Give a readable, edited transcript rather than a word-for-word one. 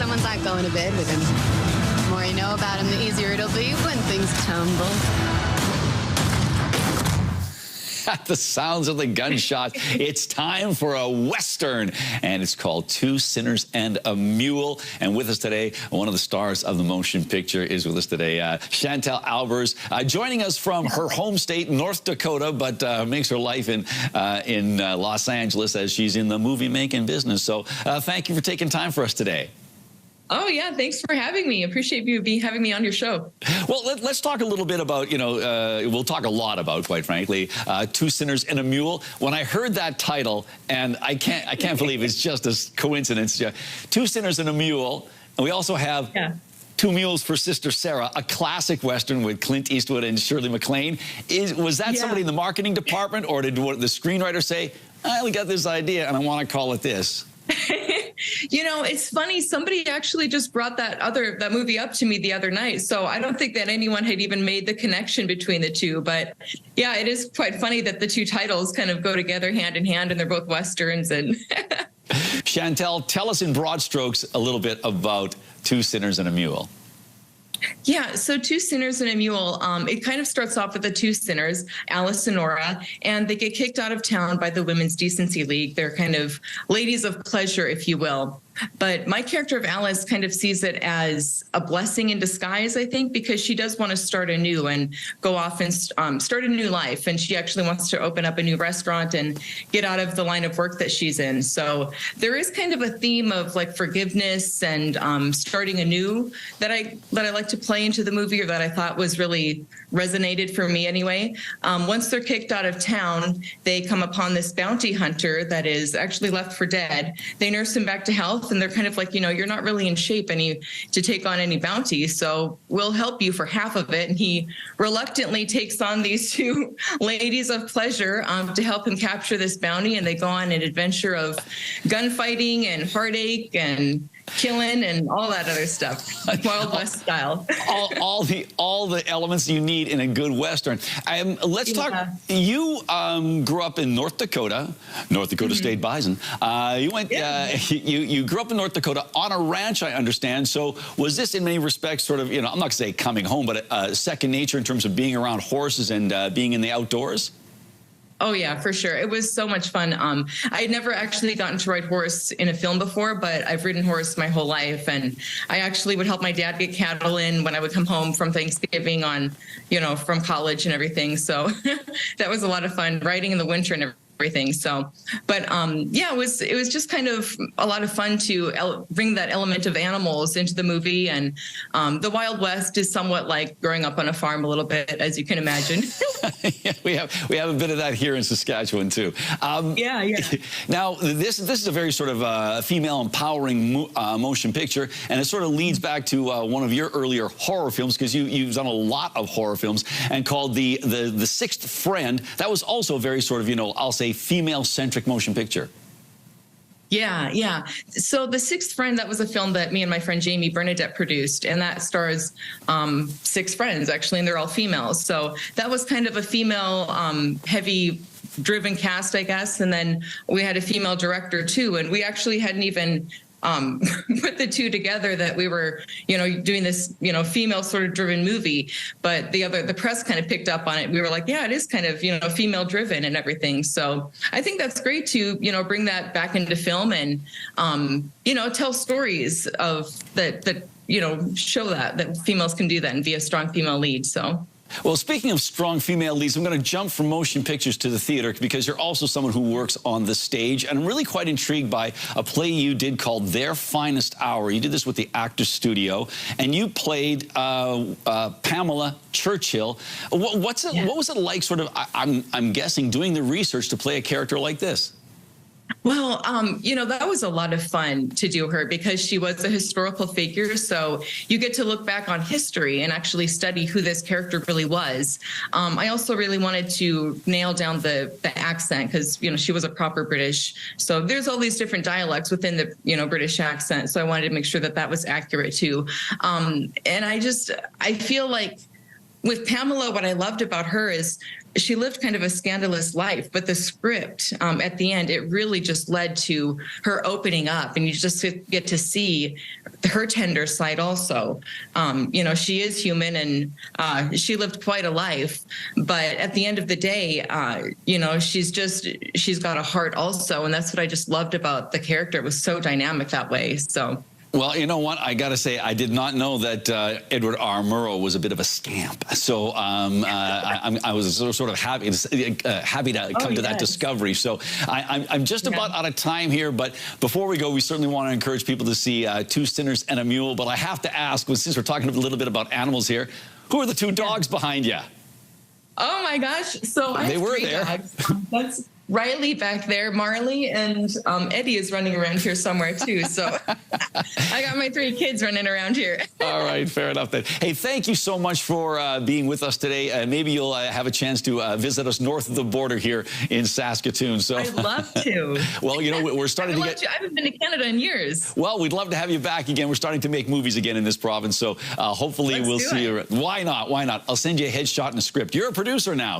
someone's not going to bed with him. The more you know about him, the easier it'll be when things tumble. At the sounds of the gunshot, it's time for a Western, and it's called Two Sinners and a Mule. And with us today, one of the stars of the motion picture is with us today, Chantal Albers, joining us from her home state, North Dakota, but makes her life in Los Angeles as she's in the movie-making business. So thank you for taking time for us today. Oh, yeah. Thanks for having me. Appreciate you having me on your show. Well, let's talk a little bit about, we'll talk a lot about, quite frankly, Two Sinners and a Mule. When I heard that title, and I can't believe it's just a coincidence, Two Sinners and a Mule, and we also have Two Mules for Sister Sarah, a classic Western with Clint Eastwood and Shirley MacLaine. Was that somebody in the marketing department, or did the screenwriter say, I got this idea and I want to call it this? You know, it's funny. Somebody actually just brought that movie up to me the other night. So I don't think that anyone had even made the connection between the two. But yeah, it is quite funny that the two titles kind of go together hand in hand, and they're both Westerns. And Chantal, tell us in broad strokes a little bit about Two Sinners and a Mule. Yeah, so Two Sinners and a Mule, it kind of starts off with the two sinners, Alice and Nora, and they get kicked out of town by the Women's Decency League. They're kind of ladies of pleasure, if you will. But my character of Alice kind of sees it as a blessing in disguise, I think, because she does want to start anew and go off and start a new life. And she actually wants to open up a new restaurant and get out of the line of work that she's in. So there is kind of a theme of like forgiveness and starting anew that I like to play into the movie, or that I thought was really resonated for me anyway. Once they're kicked out of town, they come upon this bounty hunter that is actually left for dead. They nurse him back to health, and they're kind of like, you're not really in shape to take on any bounty, so we'll help you for half of it. And he reluctantly takes on these two ladies of pleasure to help him capture this bounty, and they go on an adventure of gunfighting and heartache and killing and all that other stuff, Wild West style. all the elements you need in a good Western. Let's talk. You grew up in North Dakota State Bison. You grew up in North Dakota on a ranch, I understand. So was this in many respects sort of, I'm not going to say coming home, but second nature in terms of being around horses and being in the outdoors? Oh, yeah, for sure. It was so much fun. I had never actually gotten to ride horse in a film before, but I've ridden horse my whole life. And I actually would help my dad get cattle in when I would come home from Thanksgiving from college and everything. So that was a lot of fun, riding in the winter and everything. So, but yeah, it was just kind of a lot of fun to bring that element of animals into the movie. And the Wild West is somewhat like growing up on a farm a little bit, as you can imagine. Yeah, we have a bit of that here in Saskatchewan too. Yeah. Now this is a very sort of female empowering motion picture, and it sort of leads back to one of your earlier horror films, because you've done a lot of horror films, and called the Sixth Friend. That was also a very sort of I'll say female-centric motion picture. Yeah. So The Sixth Friend, that was a film that me and my friend Jamie Bernadette produced, and that stars 6 friends, actually, and they're all females. So that was kind of a female heavy driven cast, I guess. And then we had a female director too, and we actually hadn't even put the two together, that we were, doing this, female sort of driven movie. But the press kind of picked up on it. We were like, yeah, it is kind of, female driven and everything. So I think that's great to, bring that back into film and, tell stories of that, show that females can do that and be a strong female lead. So. Well, speaking of strong female leads, I'm going to jump from motion pictures to the theater, because you're also someone who works on the stage. And I'm really quite intrigued by a play you did called Their Finest Hour. You did this with the Actors Studio, and you played Pamela Churchill. What was it like, sort of, I'm guessing, doing the research to play a character like this? Well, that was a lot of fun to do her, because she was a historical figure. So you get to look back on history and actually study who this character really was. I also really wanted to nail down the accent, because, she was a proper British. So there's all these different dialects within the, British accent. So I wanted to make sure that was accurate too. And I feel like with Pamela, what I loved about her is she lived kind of a scandalous life, but the script at the end, it really just led to her opening up, and you just get to see her tender side also. You know, she is human, and she lived quite a life, but at the end of the day, you know, she's got a heart also, and that's what I just loved about the character. It was so dynamic that way. So. Well, you know what? I got to say, I did not know that Edward R. Murrow was a bit of a scamp. So I was sort of happy to come to that discovery. So I'm just about out of time here. But before we go, we certainly want to encourage people to see Two Sinners and a Mule. But I have to ask, since we're talking a little bit about animals here, who are the two dogs behind you? Oh, my gosh. So I have three dogs. That's Riley back there, Marley, and Eddie is running around here somewhere too. So I got my three kids running around here. All right, fair enough then. Hey, thank you so much for being with us today. Maybe you'll have a chance to visit us north of the border here in Saskatoon. So I'd love to. Well, you know, we're starting to get... I haven't been to Canada in years. Well, we'd love to have you back again. We're starting to make movies again in this province. So hopefully we'll see you. Why not? Why not? I'll send you a headshot and a script. You're a producer now.